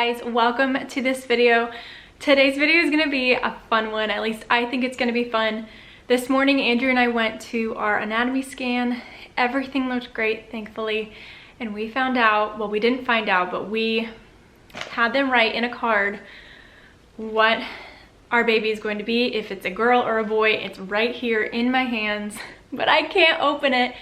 guys, welcome to this video. Today's video is gonna be a fun one, at least I think it's gonna be fun. This morning, Andrew and I went to our anatomy scan. Everything looked great, thankfully. And we found out, well, we didn't find out, but we had them write in a card what our baby is going to be, if it's a girl or a boy. It's right here in my hands, but I can't open it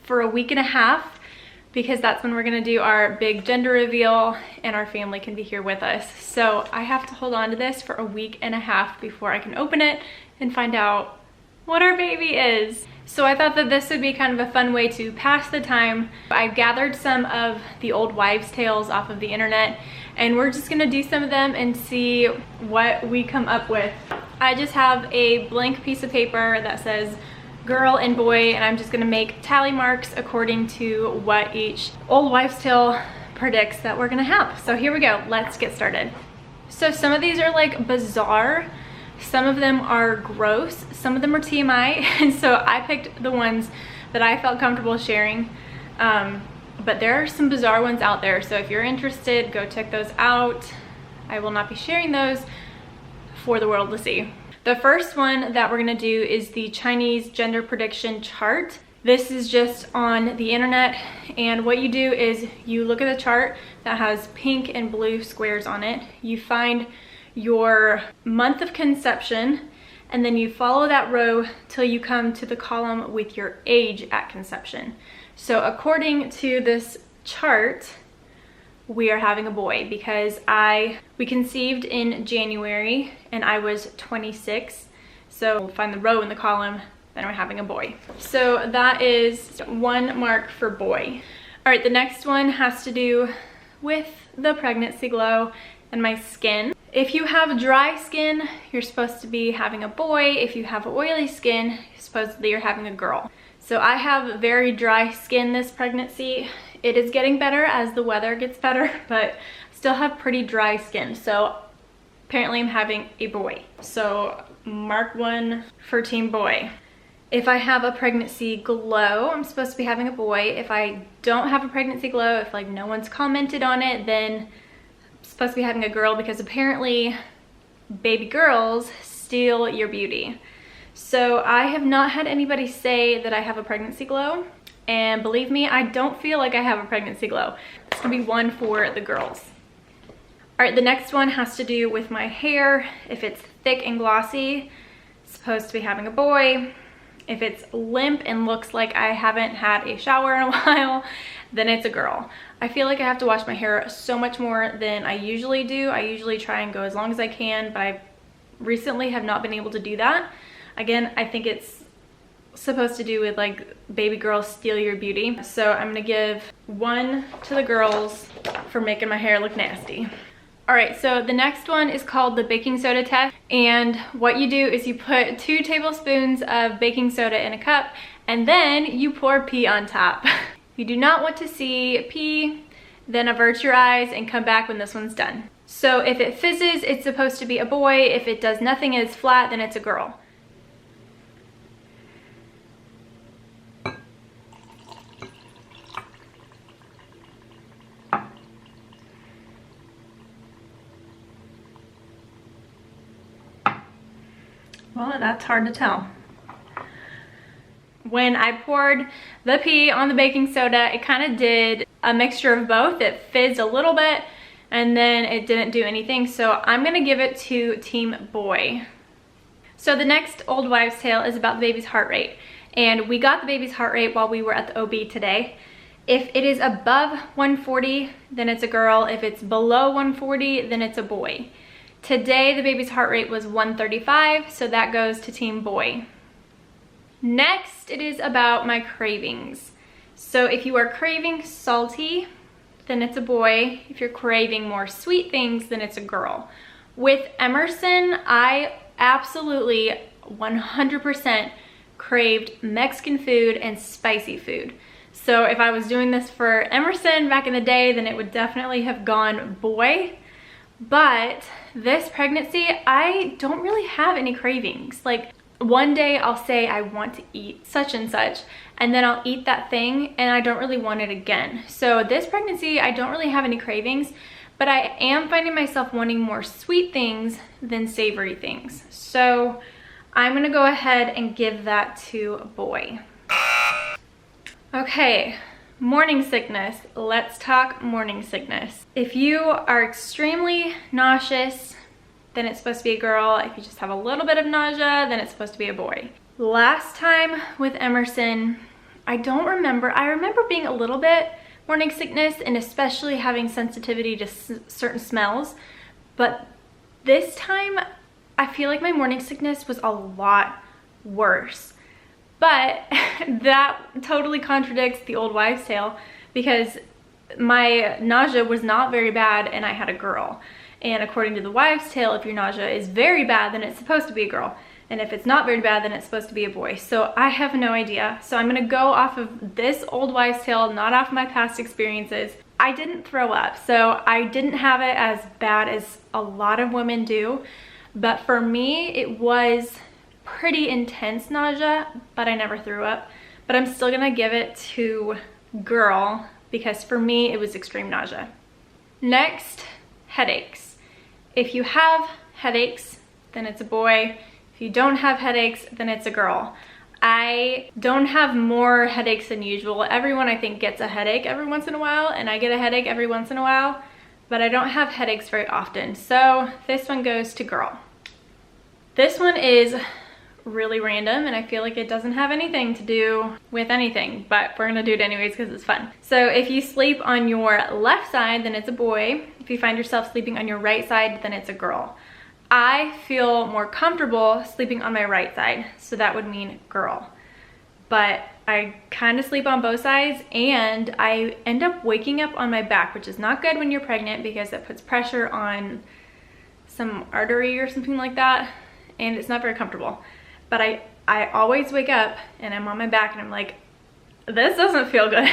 for a week and a half because that's when we're gonna do our big gender reveal and our family can be here with us. So I have to hold on to this for a week and a half before I can open it and find out what our baby is. So I thought that this would be kind of a fun way to pass the time. I've gathered some of the old wives' tales off of the internet and we're just gonna do some of them and see what we come up with. I just have a blank piece of paper that says girl and boy, and I'm just gonna make tally marks according to what each old wives' tale predicts that we're gonna have. So here we go, let's get started. So some of these are like bizarre, some of them are gross, some of them are TMI, and so I picked the ones that I felt comfortable sharing. But there are some bizarre ones out there, so if you're interested, go check those out. I will not be sharing those for the world to see. The first one that we're gonna do is the Chinese gender prediction chart. This is just on the internet, and what you do is you look at the chart that has pink and blue squares on it. You find your month of conception, and then you follow that row till you come to the column with your age at conception. So according to this chart, we are having a boy because we conceived in January and I was 26. So we'll find the row in the column, then we're having a boy. So that is one mark for boy. All right, the next one has to do with the pregnancy glow and my skin. If you have dry skin, you're supposed to be having a boy. If you have oily skin, supposedly you're having a girl. So I have very dry skin this pregnancy. It is getting better as the weather gets better, but still have pretty dry skin. So apparently I'm having a boy. So mark one for team boy. If I have a pregnancy glow, I'm supposed to be having a boy. If I don't have a pregnancy glow, if like no one's commented on it, then I'm supposed to be having a girl because apparently baby girls steal your beauty. So I have not had anybody say that I have a pregnancy glow. And believe me, I don't feel like I have a pregnancy glow. It's gonna be one for the girls. All right, the next one has to do with my hair. If it's thick and glossy, it's supposed to be having a boy. If it's limp and looks like I haven't had a shower in a while, then it's a girl. I feel like I have to wash my hair so much more than I usually do. I usually try and go as long as I can, but I recently have not been able to do that. Again, I think it's supposed to do with like baby girls steal your beauty. So I'm gonna give one to the girls for making my hair look nasty. All right, so the next one is called the baking soda test. And what you do is you put 2 tablespoons of baking soda in a cup and then you pour pee on top. If you do not want to see pee, then avert your eyes and come back when this one's done. So if it fizzes, it's supposed to be a boy. If it does nothing and it's flat, then it's a girl. Well, that's hard to tell. When I poured the pee on the baking soda, it kind of did a mixture of both. It fizzed a little bit and then it didn't do anything. So I'm gonna give it to team boy. So the next old wives' tale is about the baby's heart rate. And we got the baby's heart rate while we were at the OB today. If it is above 140, then it's a girl. If it's below 140, then it's a boy. Today, the baby's heart rate was 135, so that goes to team boy. Next, it is about my cravings. So if you are craving salty, then it's a boy. If you're craving more sweet things, then it's a girl. With Emerson, I absolutely 100% craved Mexican food and spicy food. So if I was doing this for Emerson back in the day, then it would definitely have gone boy. But this pregnancy, I don't really have any cravings. Like one day I'll say I want to eat such and such, and then I'll eat that thing and I don't really want it again. So this pregnancy, I don't really have any cravings, but I am finding myself wanting more sweet things than savory things. So I'm gonna go ahead and give that to a boy. Okay, morning sickness. Let's talk morning sickness. If you are extremely nauseous, then it's supposed to be a girl. If you just have a little bit of nausea, then it's supposed to be a boy. Last time with Emerson, I don't remember. I remember being a little bit morning sickness and especially having sensitivity to certain smells. But this time, I feel like my morning sickness was a lot worse. But that totally contradicts the old wives' tale because my nausea was not very bad and I had a girl. And according to the wives' tale, if your nausea is very bad, then it's supposed to be a girl. And if it's not very bad, then it's supposed to be a boy. So I have no idea. So I'm gonna go off of this old wives' tale, not off my past experiences. I didn't throw up, so I didn't have it as bad as a lot of women do. But for me, it was pretty intense nausea, but I never threw up. But I'm still gonna give it to girl because for me, it was extreme nausea. Next, headaches. If you have headaches, then it's a boy. If you don't have headaches, then it's a girl. I don't have more headaches than usual. Everyone I think gets a headache every once in a while, and I get a headache every once in a while, but I don't have headaches very often. So this one goes to girl. This one is really random and I feel like it doesn't have anything to do with anything, but we're gonna do it anyways because it's fun. So if you sleep on your left side, then it's a boy. If you find yourself sleeping on your right side, then it's a girl. I feel more comfortable sleeping on my right side, so that would mean girl. But I kind of sleep on both sides and I end up waking up on my back, which is not good when you're pregnant because it puts pressure on some artery or something like that, and it's not very comfortable. But I always wake up and I'm on my back and I'm like, this doesn't feel good.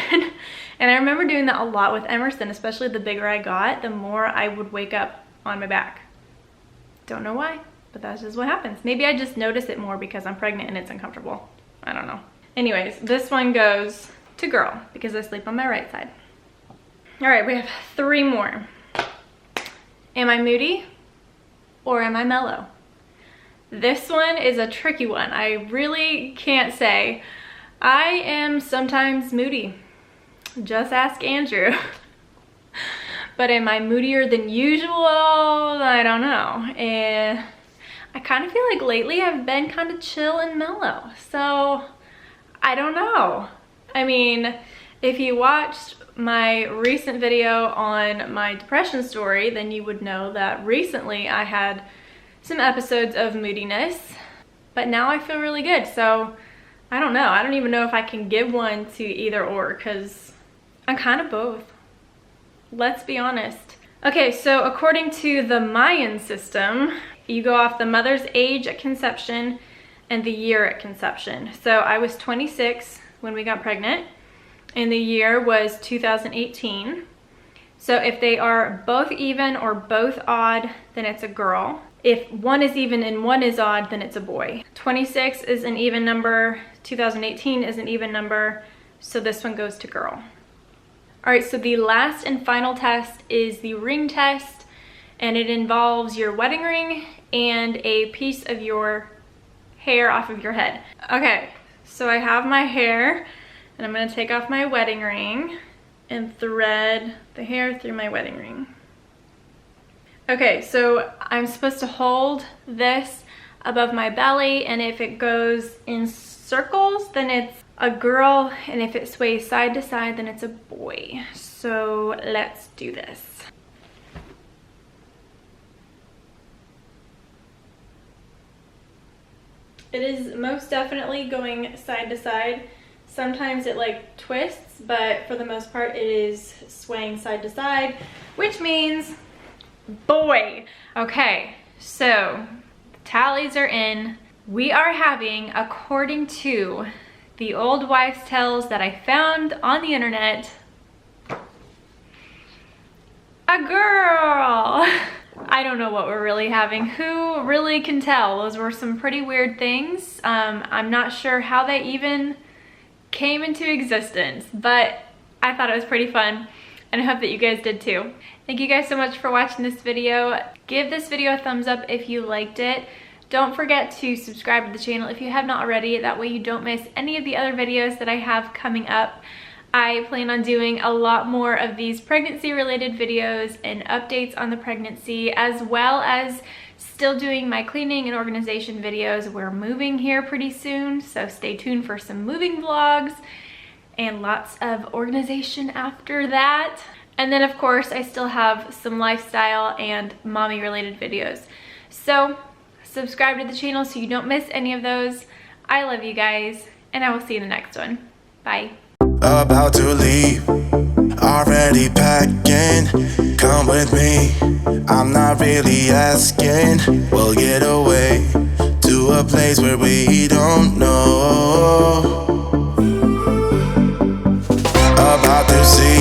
And I remember doing that a lot with Emerson, especially the bigger I got, the more I would wake up on my back. Don't know why, but that's just what happens. Maybe I just notice it more because I'm pregnant and it's uncomfortable. I don't know. Anyways, this one goes to girl because I sleep on my right side. All right, we have 3 more. Am I moody or am I mellow? This one is a tricky one. I really can't say. I am sometimes moody. Just ask Andrew. But am I moodier than usual? I don't know. And I kind of feel like lately I've been kind of chill and mellow. So I don't know. I mean, if you watched my recent video on my depression story, then you would know that recently I had some episodes of moodiness, but now I feel really good. So I don't know. I don't even know if I can give one to either or because I'm kind of both. Let's be honest. Okay, so according to the Mayan system, you go off the mother's age at conception and the year at conception. So I was 26 when we got pregnant and the year was 2018. So if they are both even or both odd, then it's a girl. If one is even and one is odd, then it's a boy. 26 is an even number, 2018 is an even number, so this one goes to girl. All right, so the last and final test is the ring test, and it involves your wedding ring and a piece of your hair off of your head. Okay, so I have my hair, and I'm gonna take off my wedding ring and thread the hair through my wedding ring. Okay, so I'm supposed to hold this above my belly, and if it goes in circles, then it's a girl, and if it sways side to side, then it's a boy. So let's do this. It is most definitely going side to side. Sometimes it like twists, but for the most part it is swaying side to side, which means boy. Okay, so the tallies are in. We are having, according to the old wives' tales that I found on the internet, a girl. I don't know what we're really having. Who really can tell? Those were some pretty weird things. I'm not sure how they even came into existence, but I thought it was pretty fun. and I hope that you guys did too. Thank you guys so much for watching this video. Give this video a thumbs up if you liked it. Don't forget to subscribe to the channel if you have not already. That way you don't miss any of the other videos that I have coming up. I plan on doing a lot more of these pregnancy related videos and updates on the pregnancy, as well as still doing my cleaning and organization videos. We're moving here pretty soon, so stay tuned for some moving vlogs and lots of organization after that. And then of course I still have some lifestyle and mommy related videos. So subscribe to the channel so you don't miss any of those. I love you guys, and I will see you in the next one. Bye. About to leave, already packing. Come with me, I'm not really asking. We'll get away to a place where we don't know. About to see